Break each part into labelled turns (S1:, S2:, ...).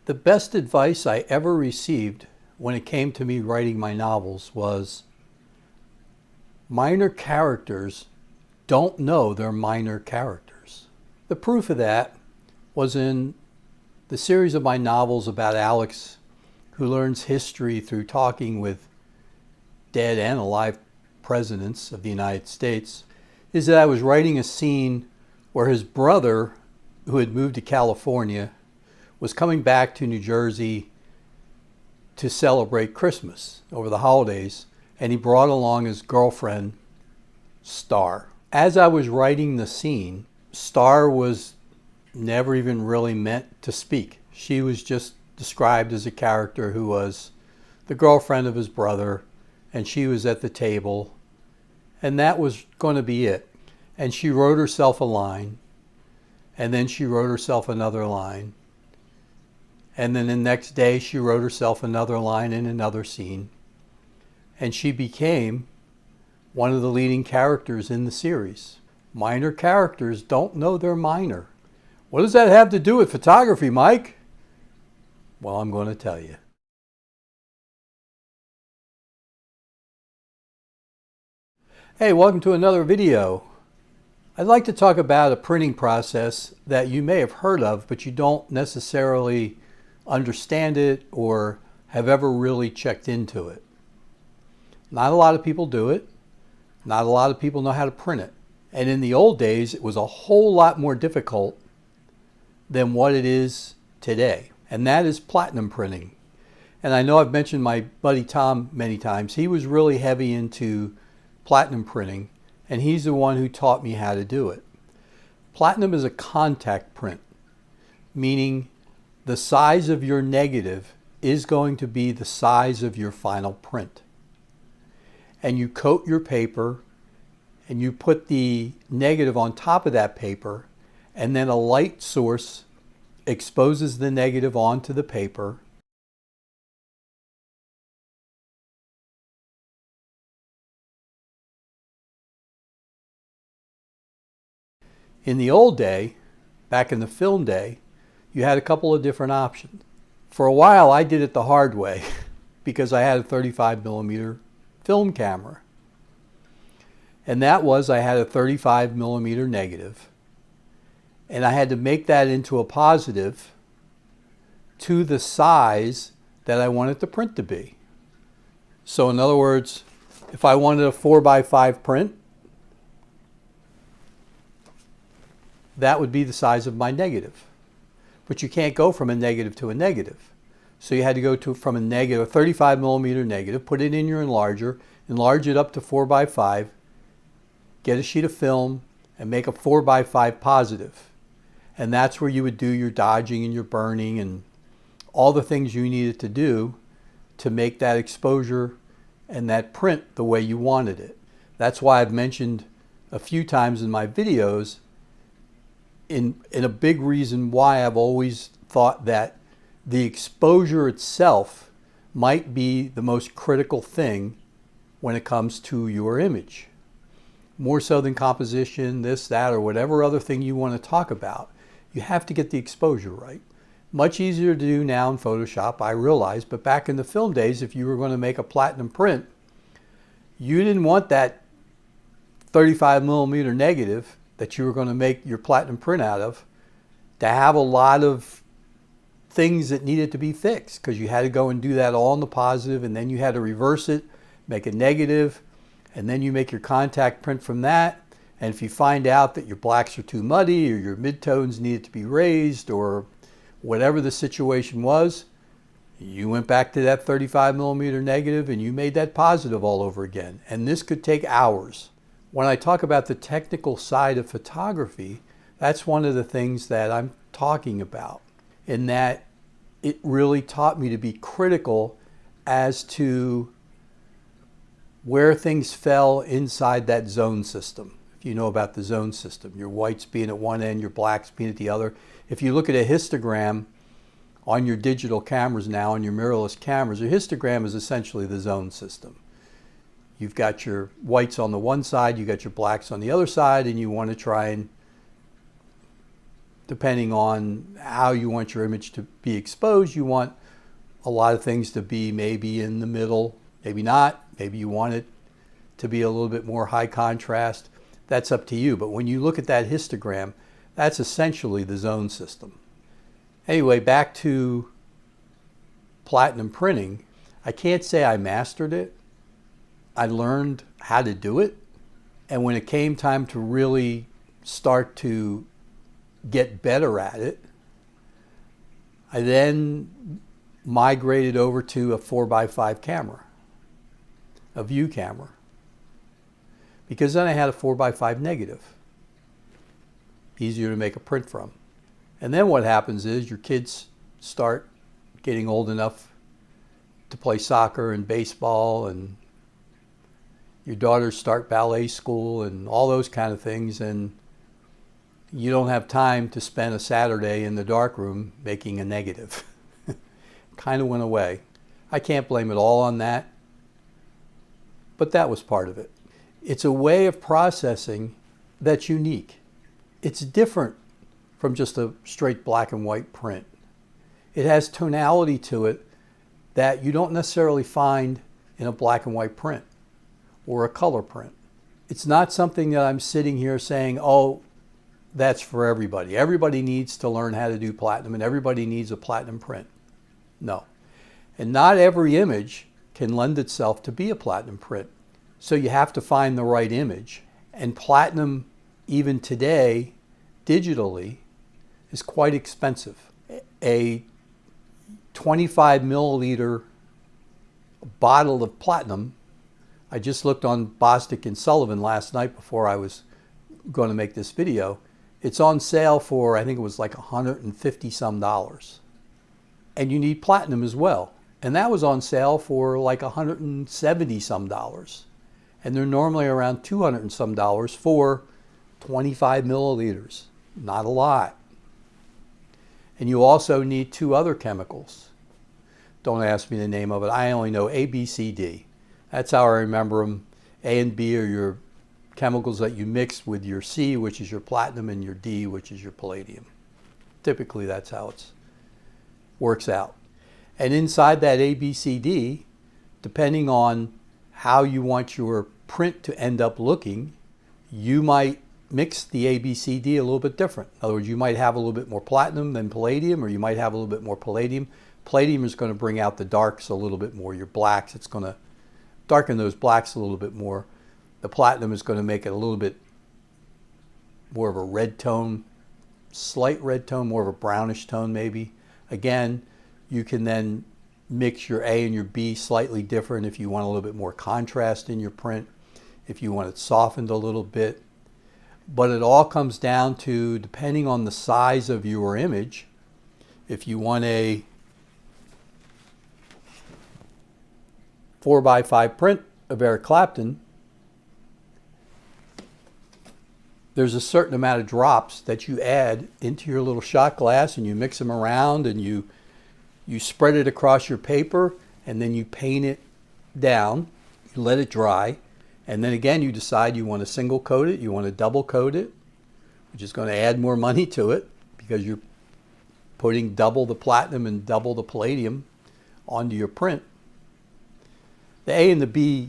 S1: The best advice I ever received when it came to me writing my novels was minor characters don't know they're minor characters. The proof of that was in the series of my novels about Alex, who learns history through talking with dead and alive presidents of the United States, is that I was writing a scene where his brother, who had moved to California, was coming back to New Jersey to celebrate Christmas over the holidays, and he brought along his girlfriend, Star. As I was writing the scene, Star was never even really meant to speak. She was just described as a character who was the girlfriend of his brother, and she was at the table, and that was going to be it. And she wrote herself a line, and then she wrote herself another line, and then the next day she wrote herself another line in another scene, and she became one of the leading characters in the series. Minor characters don't know they're minor. What does that have to do with photography, Mike? Well, I'm going to tell you. Hey, welcome to another video. I'd like to talk about a printing process that you may have heard of, but you don't necessarily understand it or have ever really checked into it. Not a lot of people do it. Not a lot of people know how to print it. And in the old days, it was a whole lot more difficult than what it is today. And that is platinum printing. And I know I've mentioned my buddy Tom many times. He was really heavy into platinum printing, and he's the one who taught me how to do it. Platinum is a contact print, meaning the size of your negative is going to be the size of your final print. And you coat your paper, and you put the negative on top of that paper, and then a light source exposes the negative onto the paper. In the old day, back in the film day, you had a couple of different options. For a while, I did it the hard way because I had a 35mm film camera. And that was, I had a 35mm negative, and I had to make that into a positive to the size that I wanted the print to be. So in other words, if I wanted a 4x5 print, that would be the size of my negative. But you can't go from a negative to a negative. So you had to go from a negative, a 35mm negative, put it in your enlarger, enlarge it up to 4x5, get a sheet of film, and make a 4x5 positive. And that's where you would do your dodging and your burning and all the things you needed to do to make that exposure and that print the way you wanted it. That's why I've mentioned a few times in my videos in a big reason why I've always thought that the exposure itself might be the most critical thing when it comes to your image. More so than composition, this, that, or whatever other thing you want to talk about. You have to get the exposure right. Much easier to do now in Photoshop, I realize, but back in the film days, if you were going to make a platinum print, you didn't want that 35mm negative that you were going to make your platinum print out of to have a lot of things that needed to be fixed, because you had to go and do that all in the positive, and then you had to reverse it, make a negative, and then you make your contact print from that. And if you find out that your blacks are too muddy or your midtones needed to be raised or whatever the situation was, you went back to that 35mm negative and you made that positive all over again. And this could take hours. When I talk about the technical side of photography, that's one of the things that I'm talking about, in that it really taught me to be critical as to where things fell inside that zone system. If you know about the zone system, your whites being at one end, your blacks being at the other. If you look at a histogram on your digital cameras now, on your mirrorless cameras, a histogram is essentially the zone system. You've got your whites on the one side, you got your blacks on the other side, and you want to try and depending on how you want your image to be exposed. You want a lot of things to be maybe in the middle, maybe not. Maybe you want it to be a little bit more high contrast. That's up to you. But when you look at that histogram, that's essentially the zone system. Anyway, back to platinum printing. I can't say I mastered it. I learned how to do it. And when it came time to really start to get better at it, I then migrated over to a 4x5 camera, a view camera, because then I had a 4x5 negative, easier to make a print from. And then what happens is your kids start getting old enough to play soccer and baseball, and your daughters start ballet school and all those kind of things, and you don't have time to spend a Saturday in the darkroom making a negative. Kind of went away. I can't blame it all on that, but that was part of it. It's a way of processing that's unique. It's different from just a straight black and white print. It has tonality to it that you don't necessarily find in a black and white print or a color print. It's not something that I'm sitting here saying, oh, that's for everybody. Everybody needs to learn how to do platinum and everybody needs a platinum print. No. And not every image can lend itself to be a platinum print. So you have to find the right image. And platinum, even today, digitally, is quite expensive. A 25 milliliter bottle of platinum, I just looked on Bostic and Sullivan last night before I was going to make this video. It's on sale for, I think it was like $150 some. And you need platinum as well. And that was on sale for like $170 some. And they're normally around $200 some for 25 milliliters. Not a lot. And you also need two other chemicals. Don't ask me the name of it. I only know A, B, C, D. That's how I remember them. A and B are your chemicals that you mix with your C, which is your platinum, and your D, which is your palladium. Typically, that's how it works out. And inside that A, B, C, D, depending on how you want your print to end up looking, you might mix the A, B, C, D a little bit different. In other words, you might have a little bit more platinum than palladium, or you might have a little bit more palladium. Palladium is going to bring out the darks a little bit more. Your blacks, it's going to darken those blacks a little bit more. The platinum is going to make it a little bit more of a red tone, slight red tone, more of a brownish tone maybe. Again, you can then mix your A and your B slightly different if you want a little bit more contrast in your print, if you want it softened a little bit. But it all comes down to, depending on the size of your image, if you want a 4x5 print of Eric Clapton, there's a certain amount of drops that you add into your little shot glass, and you mix them around, and you spread it across your paper, and then you paint it down, you let it dry, and then again you decide you want to single coat it, you want to double coat it, which is going to add more money to it because you're putting double the platinum and double the palladium onto your print. The A and the B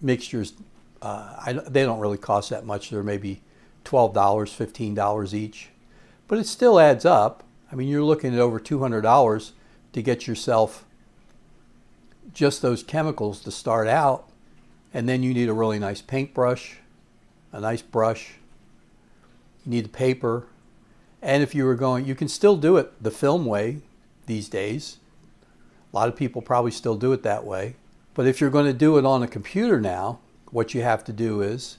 S1: mixtures, they don't really cost that much. They're maybe $12, $15 each. But it still adds up. I mean, you're looking at over $200 to get yourself just those chemicals to start out. And then you need a really nice paintbrush, a nice brush. You need the paper. And if you were going, you can still do it the film way these days. A lot of people probably still do it that way. But if you're going to do it on a computer now, what you have to do is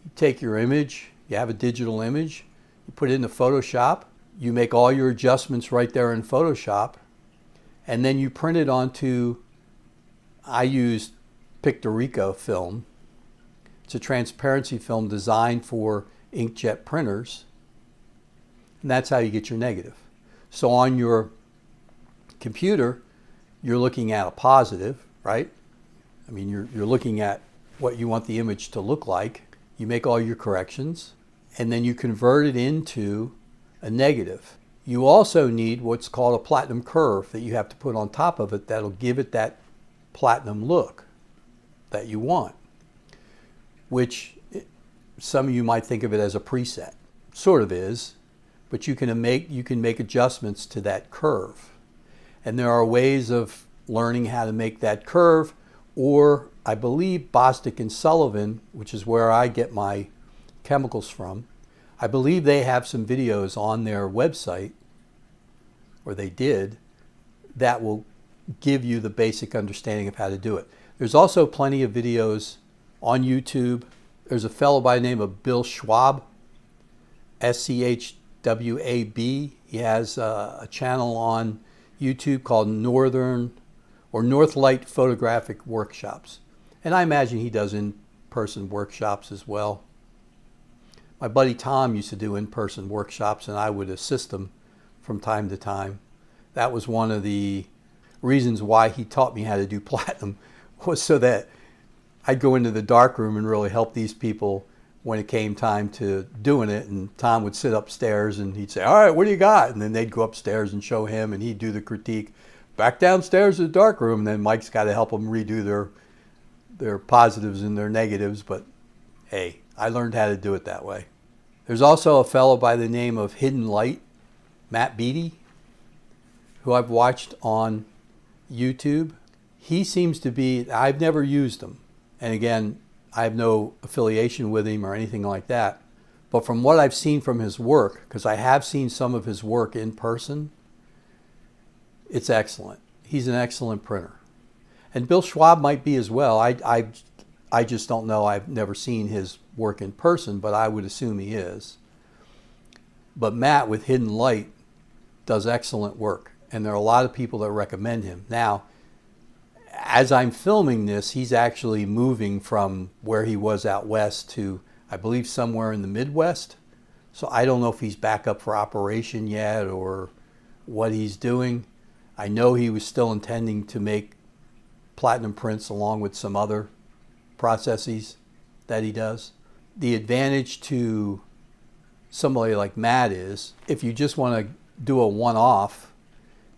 S1: you take your image, you have a digital image, you put it into Photoshop, you make all your adjustments right there in Photoshop, and then you print it onto, I use Pictorico film. It's a transparency film designed for inkjet printers, and that's how you get your negative. So on your computer, you're looking at a positive, right? I mean, you're looking at what you want the image to look like. You make all your corrections, and then you convert it into a negative. You also need what's called a platinum curve that you have to put on top of it that'll give it that platinum look that you want, which some of you might think of it as a preset. Sort of is, but you can make adjustments to that curve. And there are ways of learning how to make that curve, or I believe Bostic and Sullivan, which is where I get my chemicals from, I believe they have some videos on their website, or they did, that will give you the basic understanding of how to do it. There's also plenty of videos on YouTube. There's a fellow by the name of Bill Schwab, SCHWAB. He has a channel on YouTube called Northlight Photographic Workshops. And I imagine he does in-person workshops as well. My buddy Tom used to do in-person workshops, and I would assist him from time to time. That was one of the reasons why he taught me how to do platinum, was so that I'd go into the darkroom and really help these people when it came time to doing it. And Tom would sit upstairs and he'd say, all right, what do you got? And then they'd go upstairs and show him, and he'd do the critique. Back downstairs to the darkroom, and then Mike's got to help them redo their positives and their negatives. But hey, I learned how to do it that way. There's also a fellow by the name of Hidden Light, Matt Beatty, who I've watched on YouTube. He seems to be, I've never used him. And again, I have no affiliation with him or anything like that. But from what I've seen from his work, because I have seen some of his work in person, it's excellent. He's an excellent printer. And Bill Schwab might be as well. I just don't know. I've never seen his work in person, but I would assume he is. But Matt with Hidden Light does excellent work, and there are a lot of people that recommend him. Now, as I'm filming this, he's actually moving from where he was out west to, I believe, somewhere in the Midwest. So I don't know if he's back up for operation yet or what he's doing. I know he was still intending to make platinum prints along with some other processes that he does. The advantage to somebody like Matt is, if you just want to do a one-off,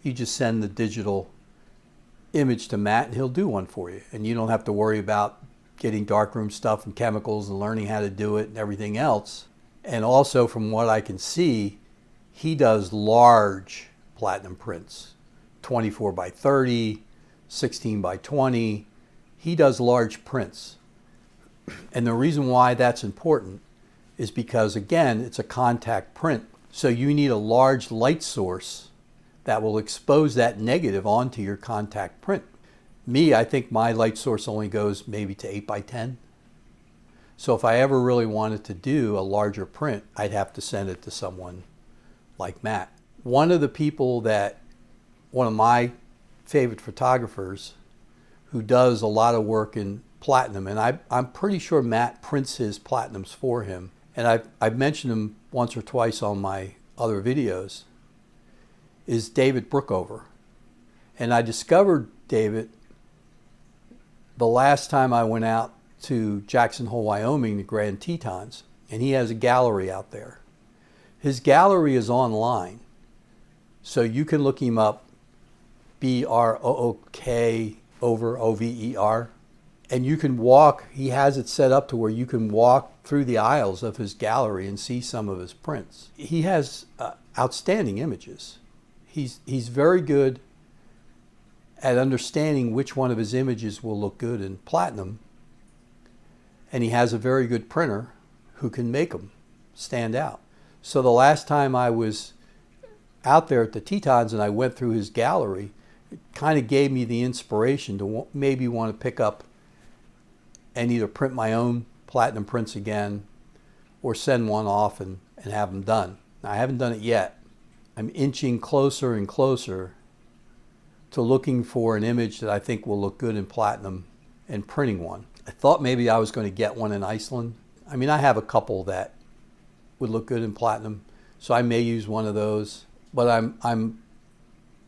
S1: you just send the digital image to Matt and he'll do one for you. And you don't have to worry about getting darkroom stuff and chemicals and learning how to do it and everything else. And also, from what I can see, he does large platinum prints, 24 by 30, 16 by 20. He does large prints. And the reason why that's important is because, again, it's a contact print. So you need a large light source that will expose that negative onto your contact print. Me, I think my light source only goes maybe to 8 by 10. So if I ever really wanted to do a larger print, I'd have to send it to someone like Matt. One of my favorite photographers who does a lot of work in platinum, and I'm pretty sure Matt prints his platinums for him, and I've mentioned him once or twice on my other videos, is David Brookover. And I discovered David the last time I went out to Jackson Hole, Wyoming, the Grand Tetons, and he has a gallery out there. His gallery is online, so you can look him up, Brook over Over, and you can walk. He has it set up to where you can walk through the aisles of his gallery and see some of his prints. He has outstanding images. He's very good at understanding which one of his images will look good in platinum, and he has a very good printer who can make them stand out. So the last time I was out there at the Tetons and I went through his gallery, it kind of gave me the inspiration to maybe want to pick up and either print my own platinum prints again or send one off and have them done. Now, I haven't done it yet. I'm inching closer and closer to looking for an image that I think will look good in platinum and printing one. I thought maybe I was going to get one in Iceland. I mean, I have a couple that would look good in platinum, so I may use one of those, but I'm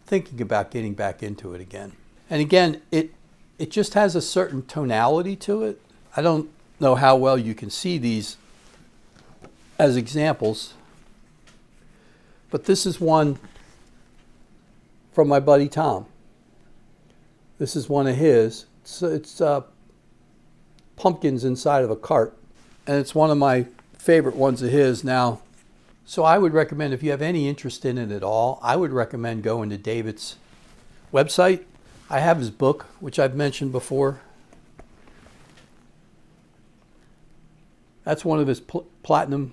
S1: thinking about getting back into it again. And again, it just has a certain tonality to it. I don't know how well you can see these as examples, But this is one from my buddy Tom. This is one of his. It's pumpkins inside of a cart. And it's one of my favorite ones of his now. So I would recommend, if you have any interest in it at all, I would recommend going to David's website. I have his book, which I've mentioned before. That's one of his platinum.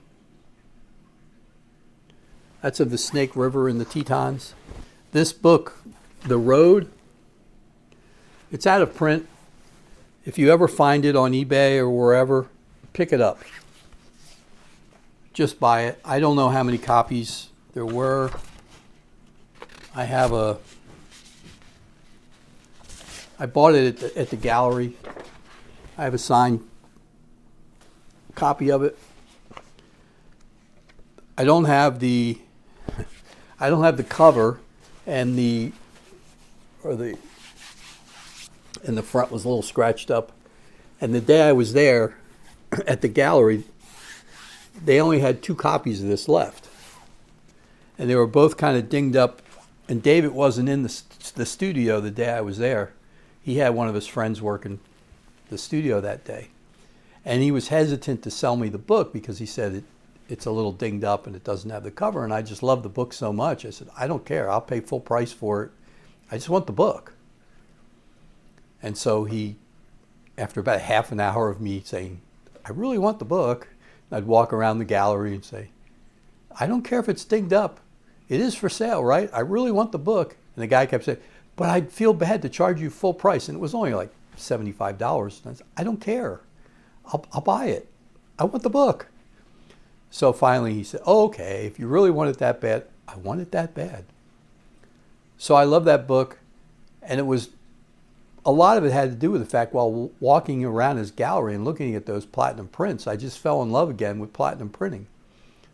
S1: That's of the Snake River and the Tetons. This book, The Road, it's out of print. If you ever find it on eBay or wherever, pick it up. Just buy it. I don't know how many copies there were. I bought it at the gallery. I have a signed copy of it. I don't have the cover, and the front was a little scratched up. And the day I was there at the gallery, they only had 2 copies of this left. And they were both kind of dinged up. And David wasn't in the studio the day I was there. He had one of his friends working the studio that day. And he was hesitant to sell me the book because he said it's a little dinged up and it doesn't have the cover. And I just love the book so much. I said, I don't care. I'll pay full price for it. I just want the book. And so he, after about half an hour of me saying, I really want the book, I'd walk around the gallery and say, I don't care if it's dinged up. It is for sale, right? I really want the book. And the guy kept saying, but I'd feel bad to charge you full price. And it was only like $75. And I said, I don't care. I'll buy it. I want the book. So finally he said, oh, okay, if you really want it that bad, I want it that bad. So I love that book. And it was, a lot of it had to do with the fact while walking around his gallery and looking at those platinum prints, I just fell in love again with platinum printing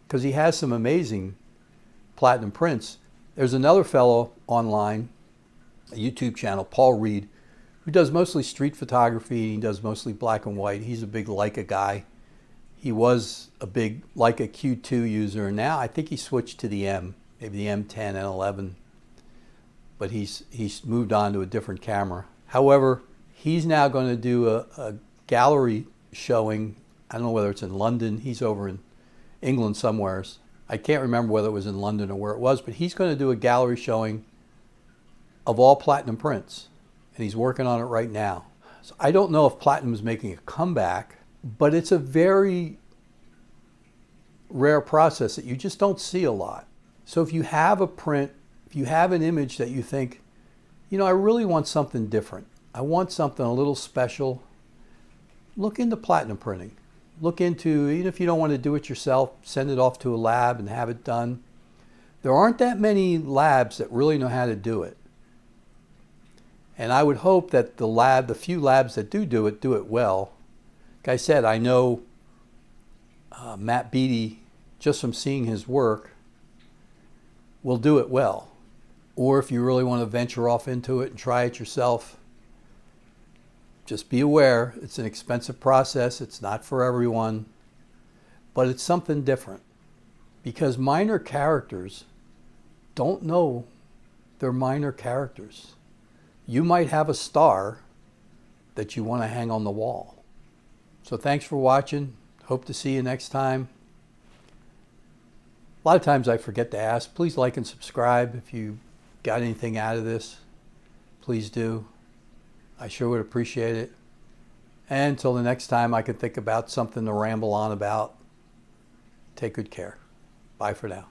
S1: because he has some amazing platinum prints. There's another fellow online, a YouTube channel, Paul Reed, who does mostly street photography. He does mostly black and white. He's a big Leica guy. He was a big Leica Q2 user, and now I think he switched to the M, maybe the M10 and 11, but he's moved on to a different camera. However, he's now going to do a gallery showing. I don't know whether it's in London. He's over in England somewheres. I can't remember whether it was in London or where it was, but he's going to do a gallery showing of all platinum prints, and he's working on it right now. So I don't know if platinum is making a comeback, but it's a very rare process that you just don't see a lot. So if you have a print, if you have an image that you think, you know, I really want something different, I want something a little special, look into platinum printing. Look into, even if you don't want to do it yourself, send it off to a lab and have it done. There aren't that many labs that really know how to do it. And I would hope that the few labs that do it well. Like I said, I know Matt Beattie, just from seeing his work, will do it well. Or if you really want to venture off into it and try it yourself, just be aware, it's an expensive process. It's not for everyone, but it's something different because minor characters don't know they're minor characters. You might have a star that you want to hang on the wall. So thanks for watching. Hope to see you next time. A lot of times I forget to ask, please like and subscribe. If you got anything out of this, please do. I sure would appreciate it. And until the next time I can think about something to ramble on about, take good care. Bye for now.